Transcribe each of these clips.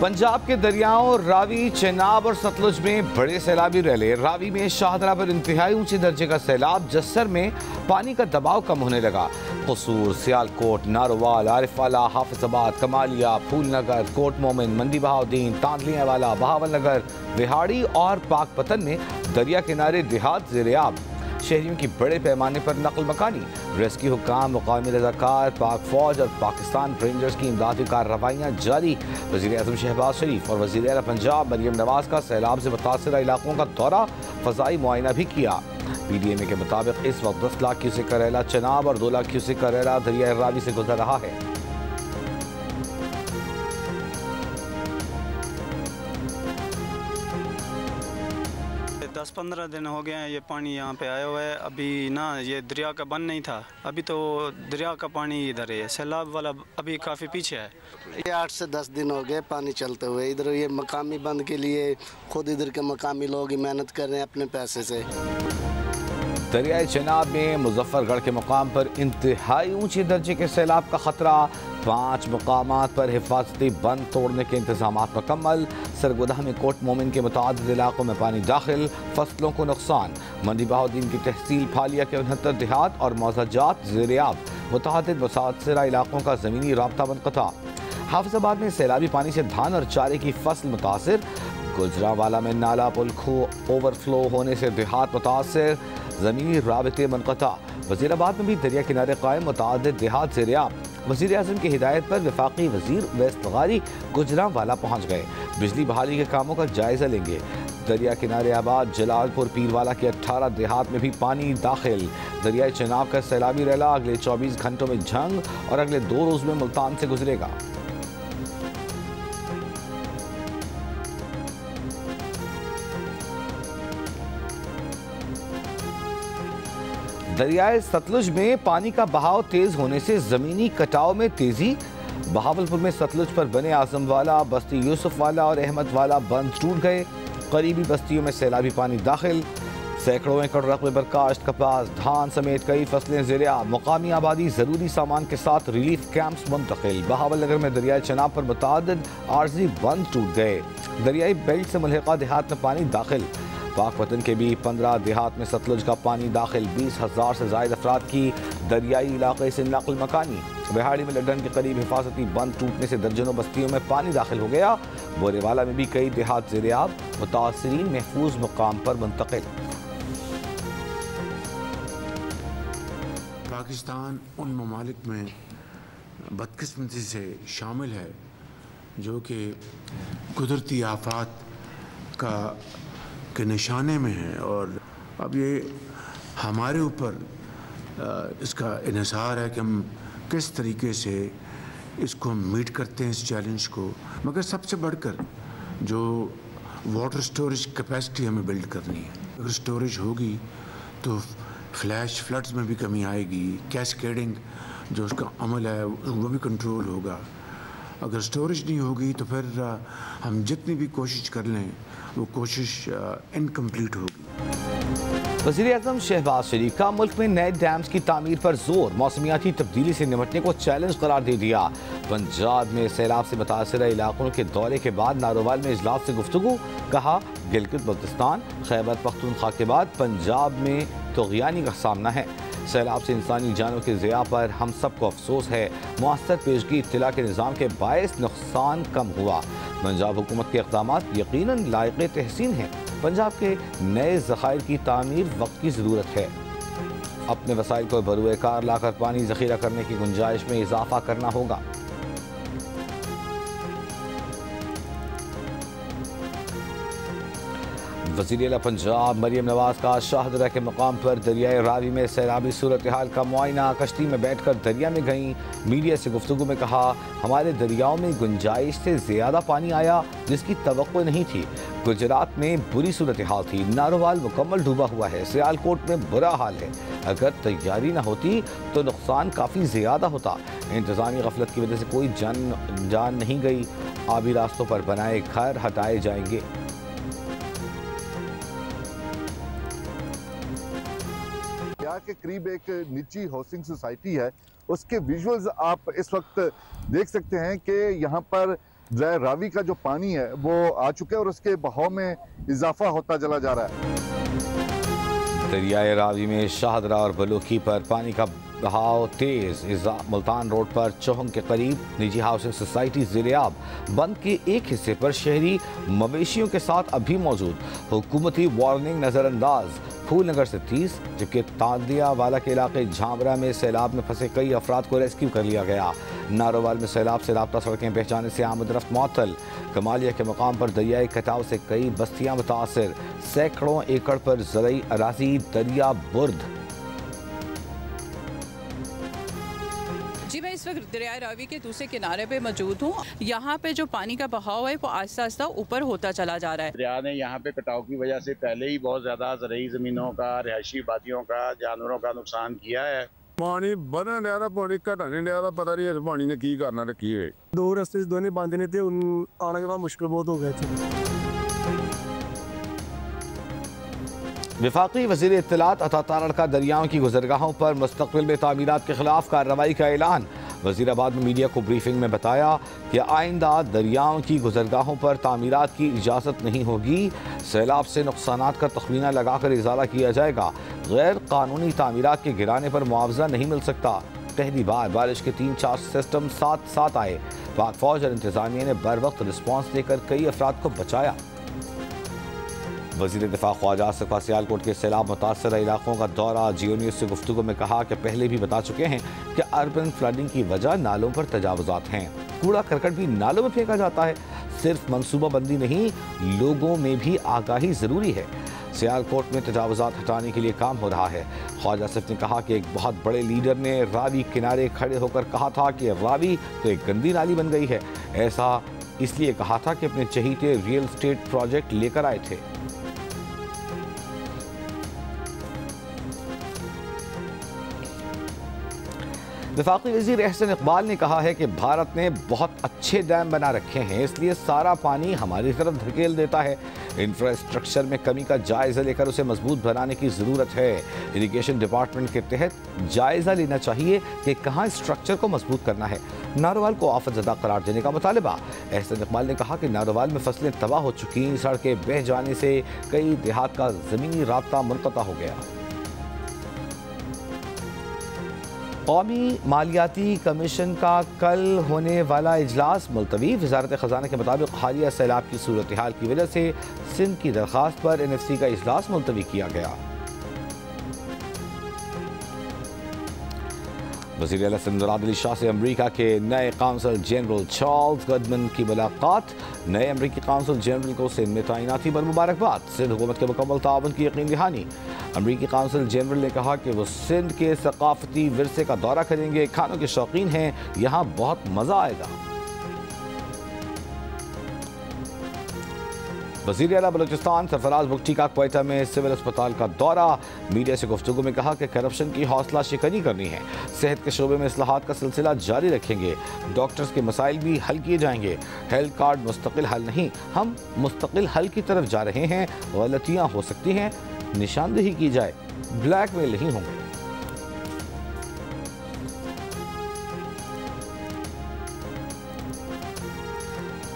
पंजाब के दरियाओं रावी, चेनाब और सतलुज में बड़े सैलाबी रैले। रावी में शाहदरा पर इंतहाई ऊंचे दर्जे का सैलाब। जस्सर में पानी का दबाव कम होने लगा। कसूर, सियालकोट, नारोवाल, आरिफवाला, हाफिजाबाद, कमालिया, फूलनगर, कोट मोमिन, मंडी बहाउद्दीन, तांदलियावाला, बहावल नगर, विहाड़ी और पाकपतन में दरिया किनारे देहात ज़ेर-ए-आब। शहरियों की बड़े पैमाने पर नकल मकानी। रेस्क्यू हुक्काम, मुकामी रज़ाकार, पाक फौज और पाकिस्तान रेंजर्स की इमदादी कार्रवाइयाँ जारी। वज़ीर-ए-आज़म शहबाज शरीफ और वज़ीर आला पंजाब मरियम नवाज का सैलाब से मुतासर इलाकों का दौरा, फ़ज़ाई मुआयना भी किया। PDMA के मुताबिक इस वक्त 10 लाख क्यूसेक का रेला चनाब और 2 लाख क्यूसेक का रेला दरिया रावी से गुजर रहा है। 10-15 दिन हो गए हैं ये पानी यहाँ पे आया हुआ है। अभी ना ये दरिया का बंद नहीं था, अभी तो दरिया का पानी इधर है। सैलाब वाला अभी काफ़ी पीछे है। ये 8 से 10 दिन हो गए पानी चलते हुए। इधर ये मकामी बंद के लिए खुद इधर के मकामी लोग ही मेहनत कर रहे हैं अपने पैसे से। दरियाए चनाब में मुजफ्फरगढ़ के मुकाम पर इंतहाई ऊंचे दर्जे के सैलाब का खतरा। 5 मुकामात पर हिफाजती बंद तोड़ने के इंतजाम मुकम्मल। सरगोदा में कोट मोमिन के मुतादिद इलाकों में पानी दाखिल, फसलों को नुकसान। मंडी बहाउद्दीन की तहसील फालिया के 69 देहात और मौजाजात ज़ेर-ए-आब। मुतादिद मुतासरा इलाकों का ज़मीनी राब्ता मुनक़ता। हाफिजाबाद में सैलाबी पानी से धान और चारे की फसल मुतासिर। गुजरांवाला में नाला पुल खो ओवरफ्लो होने से देहात मुतासर, ज़मीनी राबते मुनक़ता। वज़ीराबाद में भी दरिया किनारे कायम मुतादिद देहात ज़ेर-ए-आब। वज़ीर-ए-आज़म की हिदायत पर वफाकी वज़ीर उवैस लग़ारी गुजरांवाला पहुँच गए। बिजली बहाली के कामों का जायज़ा लेंगे। दरिया किनारे आबाद जलालपुर पीरवाला के 18 देहात में भी पानी दाखिल। दरियाए चनाब का सैलाबी रैला अगले 24 घंटों में झंग और अगले 2 रोज़ में मुल्तान से गुजरेगा। दरियाए सतलुज में पानी का बहाव तेज होने से जमीनी कटाव में तेजी। बहावलपुर में सतलुज पर बने आजमवाला, बस्ती यूसुफवाला और अहमदवाला बंद टूट गए। करीबी बस्तियों में सैलाबी पानी दाखिल। सैकड़ों एकड़ रकबे पर काश्त, कपास, धान समेत कई फसलें ज़ेर-ए-आब। मुकामी आबादी ज़रूरी सामान के साथ रिलीफ कैंप्स मुंतकिल। बहावल नगर में दरियाए चनाब पर मुतादिद आर्जी बंद टूट गए। दरियाई बेल्ट से मुल्हिका देहात में पानी दाखिल। पाकपतन के भी 15 देहात में सतलुज का पानी दाखिल। 20,000 से ज़ायद अफराद की दरियाई इलाके से नकल मकानी। बिहाड़ी में लड्डन के करीब हिफाजती बंद टूटने से दर्जनों बस्तियों में पानी दाखिल हो गया। बोरेवाला में भी कई देहात ज़ेर-ए-आब। मुतासरीन महफूज मुकाम पर मुंतकिल। पाकिस्तान उन ममालिक में बदकिस्मती से शामिल है जो कि कुदरती आफात के निशाने में है, और अब ये हमारे ऊपर इसका इन्हिसार है कि हम किस तरीके से इसको मीट करते हैं, इस चैलेंज को। मगर सबसे बढ़कर जो वाटर स्टोरेज कैपेसिटी हमें बिल्ड करनी है। अगर स्टोरेज होगी तो फ्लैश फ्लड्स में भी कमी आएगी। कैस्केडिंग जो उसका अमल है वो भी कंट्रोल होगा। अगर स्टोरेज नहीं होगी तो फिर हम जितनी भी कोशिश कर लें वो कोशिश इनकम्प्लीट होगी। वज़ीर-ए-आज़म शहबाज शरीफ का मुल्क में नए डैम्स की तामीर पर जोर। मौसमियाती तब्दीली से निपटने को चैलेंज करार दे दिया। पंजाब में सैलाब से मुतासर इलाकों के दौरे के बाद नारोवाल में इजलास से गुफ्तगू। कहा, गिलगित बल्तिस्तान, खैबर पख्तूनख्वा के बाद पंजाब में तुग़यानी का सामना है। सैलाब से इंसानी जानों के ज़िया पर हम सबको अफसोस है। मुअस्सर पेशगी इत्तला के निज़ाम के बायस नुकसान कम हुआ। पंजाब हुकूमत के इक़दामात यकीनन लायक़े तहसीन हैं। पंजाब के नए ज़खायर की तामीर वक्त की ज़रूरत है। अपने वसाइल को बरूए कार लाकर पानी ज़ख़ीरा करने की गुंजाइश में इजाफा करना होगा। वज़ीर आला पंजाब मरियम नवाज का शाहदरा के मकाम पर दरियाए रावी में सैलाबी सूरत हाल का मुआयना। कश्ती में बैठकर दरिया में गईं। मीडिया से गुफ्तगू में कहा, हमारे दरियाओं में गुंजाइश से ज़्यादा पानी आया जिसकी तवक्को नहीं थी। गुजरात में बुरी सूरत हाल थी। नारोवाल मुकम्मल डूबा हुआ है। सियालकोट में बुरा हाल है। अगर तैयारी न होती तो नुकसान काफ़ी ज़्यादा होता। इंतज़ामी गफलत की वजह से कोई जान नहीं गई। आबी रास्तों पर बनाए घर हटाए जाएंगे। यहाँ के करीब एक निजी हाउसिंग सोसाइटी है, उसके विजुअल्स आप इस वक्त देख सकते हैं कि यहाँ पर दरिया रावी का जो पानी है वो आ चुका है और उसके बहाव में इजाफा होता चला जा रहा है। दरियाए रावी में शाहदरा और बलूखी पर पानी का बहाव तेज। मुल्तान रोड पर चौहंग के करीब निजी हाउसिंग सोसाइटी ज़ेर-ए-आब। बंद के एक हिस्से पर शहरी मवेशियों के साथ अभी मौजूद। हुकूमती वार्निंग नज़रअंदाज। फूलनगर से 30, जबकि तांदियावाला के इलाके झामरा में सैलाब में फंसे कई अफराद को रेस्क्यू कर लिया गया। नारोवाल में सैलाब से राब्ता सड़कें बह जाने से आमद-रफ्त मुअत्तल। कमालिया के मकाम पर दरियाई कटाव से कई बस्तियां मुतासिर। सैकड़ों एकड़ पर ज़रई अराज़ी दरिया बुर्द। जी, मैं इस वक्त दरिया रावी के दूसरे किनारे पे मौजूद हूँ। यहाँ पे जो पानी का बहाव है वो आहिस्ता आहिस्ता ऊपर होता चला जा रहा है। दरिया ने यहाँ पे कटाव की वजह से पहले ही बहुत ज़्यादा ज़रई ज़मीनों का, रिहायशी वादियों का, जानवरों का नुकसान किया है। पानी बढ़न डया पानी घटने डया पता नहीं इस पानी ने की करना ते की है। दो रस्ते दोनों बंद ने ते आने का मुश्किल बहुत हो गया। वफाकी वज़ीर इत्तलात अता तारड़ का दरियाओं की गुज़रगाहों पर मुस्तक़बिल में तामीरात के खिलाफ कार्रवाई का ऐलान। वज़ीराबाद में मीडिया को ब्रीफिंग में बताया कि आइंदा दरियाओं की गुज़रगाहों पर तामीरात की इजाज़त नहीं होगी। सैलाब से नुकसानात का तखमीना लगाकर इजाला किया जाएगा। गैर कानूनी तामीरात के गिराने पर मुआवजा नहीं मिल सकता। पहली बार बारिश के 3-4 सिस्टम साथ साथ आए। पाक फौज और इंतजामिया ने बर वक्त रिस्पॉन्स देकर कई अफराद को बचाया। वज़ीर दिफा ख्वाजा आसिफ सियालकोट के सैलाब मुतासर इलाकों का दौरा। जियो न्यूज़ से गुफ्तगू में कहा कि पहले भी बता चुके हैं कि अर्बन फ्लडिंग की वजह नालों पर तजावुज़ात हैं। कूड़ा करकट भी नालों में फेंका जाता है। सिर्फ मनसूबाबंदी नहीं, लोगों में भी आगाही ज़रूरी है। सियालकोट में तजावुज़ात हटाने के लिए काम हो रहा है। ख्वाजा आसिफ ने कहा कि एक बहुत बड़े लीडर ने रावी किनारे खड़े होकर कहा था कि रावी तो एक गंदी नाली बन गई है। ऐसा इसलिए कहा था कि अपने चहीते रियल एस्टेट प्रोजेक्ट लेकर आए थे। वफाकी वज़ीर एहसन इकबाल ने कहा है कि भारत ने बहुत अच्छे डैम बना रखे हैं, इसलिए सारा पानी हमारी तरफ धकेल देता है। इंफ्रास्ट्रक्चर में कमी का जायज़ा लेकर उसे मजबूत बनाने की ज़रूरत है। इरिगेशन डिपार्टमेंट के तहत जायज़ा लेना चाहिए कि कहाँ स्ट्रक्चर को मजबूत करना है। नारोवाल को आफतज़दा करार देने का मुतालबा। एहसन इकबाल ने कहा कि नारोवाल में फसलें तबाह हो चुकी, सड़कें बह जाने से कई देहात का ज़मीनी राब्ता मुनक़ता हो गया। कौमी मालियाती कमीशन का कल होने वाला इजलास मुलतवी। वज़ारत ख़ज़ाना के मुताबिक हालिया सैलाब की सूरत हाल की वजह से सिंध की दरख्वास्त पर NFC का इजलास मुलतवी किया गया। वज़ीर आला सिंध मुराद अली शाह से अमरीका के नए काउंसल जनरल चार्ल्स गडमन की मुलाकात। नए अमरीकी काउंसल जनरल को सिंध में तैनाती पर मुबारकबाद। सिंध हुकूमत के मुकम्मल ताउन की यकीन दहानी। अमरीकी काउंसल जनरल ने कहा कि वो सिंध के सकाफती विरसे का दौरा करेंगे। खानों के शौकीन हैं, यहाँ बहुत मज़ा आएगा। वज़ीर आला बलूचिस्तान सरफराज बुगटी का क्वेटा में सिविल अस्पताल का दौरा। मीडिया से गुफ्तगू में कहा कि करप्शन की हौसला शिकनी करनी है। सेहत के शोबे में इस्लाहात का सिलसिला जारी रखेंगे। डॉक्टर्स के मसाइल भी हल किए जाएंगे। हेल्थ कार्ड मुस्तकिल हल नहीं, हम मुस्तकिल हल की तरफ जा रहे हैं। गलतियाँ हो सकती हैं, निशानदेही की जाए, ब्लैकमेल नहीं होंगे।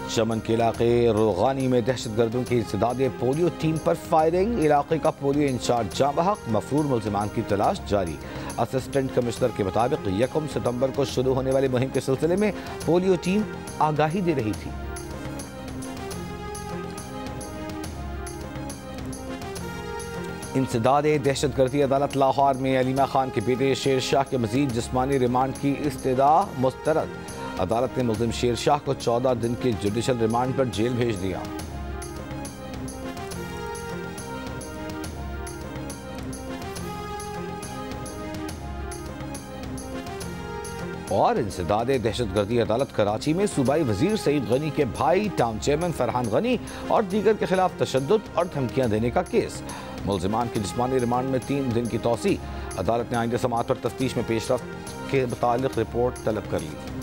चमन के इलाके रोगानी में दहशतगर्दों की इंसदादे। पोलियो टीम पर फायरिंग। इलाके का पोलियो इंचार्ज जाँ बहक। मफरूर मुल्ज़िमान की तलाश जारी। असिस्टेंट कमिश्नर के मुताबिक 1 सितंबर को शुरू होने वाली मुहिम के सिलसिले में पोलियो टीम आगाही दे रही थी। इंसदादे दहशतगर्दी। अदालत लाहौर में अलीमा खान के बेटे शेर शाह के मजीद जिस्मानी रिमांड की इस्तदा मुस्तरद। अदालत ने मुल्ज़िम शेर शाह को 14 दिन के जुडिशल रिमांड पर जेल भेज दिया। और इंसदादे दहशतगर्दी। अदालत कराची में सूबाई वजीर सईद गनी के भाई टाउन चेयरमैन फरहान गनी और दीगर के खिलाफ तशद्दुद और धमकियां देने का केस। मुल्ज़िमान की जिस्मानी रिमांड में 3 दिन की तौसी। अदालत ने आइंदा समाअत पर तफ्तीश में पेशरफ्त के मुतालिक रिपोर्ट तलब कर ली।